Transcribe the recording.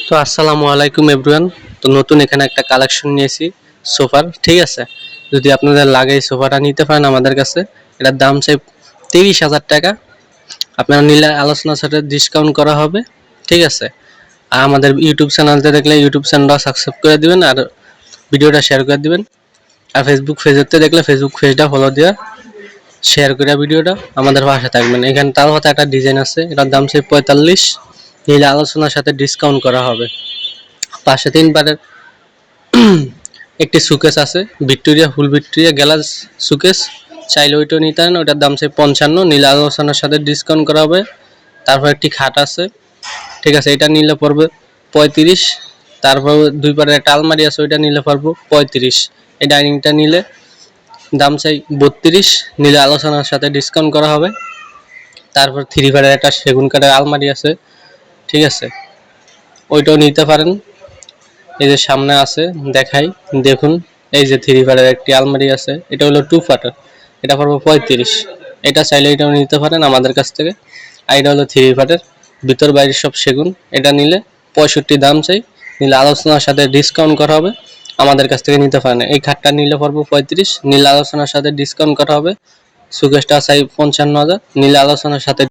তো আসসালামু আলাইকুম এভরিওয়ান। তো নতুন এখানে একটা কালেকশন নিয়েছি সোফার, ঠিক আছে। যদি আপনাদের লাগে এই সোফাটা নিতে পারেন আমাদের কাছে। এটার দাম চাই 30,000 টাকা। আপনারা নিলে আলোচনার সাথে ডিসকাউন্ট করা হবে, ঠিক আছে। আর আমাদের ইউটিউব চ্যানেলতে দেখলে ইউটিউব চ্যানেলটা সাবস্ক্রাইব করে দিবেন আর ভিডিওটা শেয়ার করে দিবেন। আর ফেসবুক পেজতে দেখলে ফেসবুক পেজটা ফলো দিয়ে শেয়ার করে ভিডিওটা আমাদের পাশে থাকবেন। এখানে তার হাতে একটা ডিজাইন আছে, এটার দাম চাই 45, নিলে আলোচনার সাথে ডিসকাউন্ট করা হবে। পাশে 3 পারের একটি সুকেস আছে, ভিক্টোরিয়া ফুল ভিক্টোরিয়া গ্লাস সুকেস, চাইলে ওইটাও নিতে পারেন। ওইটার দাম চাই 55, নিলে আলোচনার সাথে ডিসকাউন্ট করা হবে। তারপর একটি খাট আছে, ঠিক আছে, এটা নিলে পড়বে 35। তারপর 2 পারের একটা আলমারি আছে, ওইটা নিলে পড়বে 35। এই ডাইনিংটা নিলে দাম চাই 32, নিলে আলোচনার সাথে ডিসকাউন্ট করা হবে। তারপর 3 পারের একটা সেগুন কাঠের আলমারি আছে, ঠিক আছে, ওইটাও নিতে পারেন। এই যে সামনে আছে দেখাই, দেখুন। এই যে 3 পারের একটি আলমারি আছে, এটা হলো 2 পার্টের, এটা পড়বে 35। এটা চাইলে এটাও নিতে পারেন আমাদের কাছ থেকে। আর এটা হলো 3 পার্টের, ভিতর বাইরে সব সেগুন, এটা নিলে 65 দাম চাই, নিলে আলোচনার সাথে ডিসকাউন্ট করা হবে। আমাদের কাছ থেকে নিতে পারেন। এই খাটটা নিলে পড়বে 35, নিলে আলোচনার সাথে ডিসকাউন্ট করা হবে। সুকেশটা চাই 55,000, নিলে আলোচনার সাথে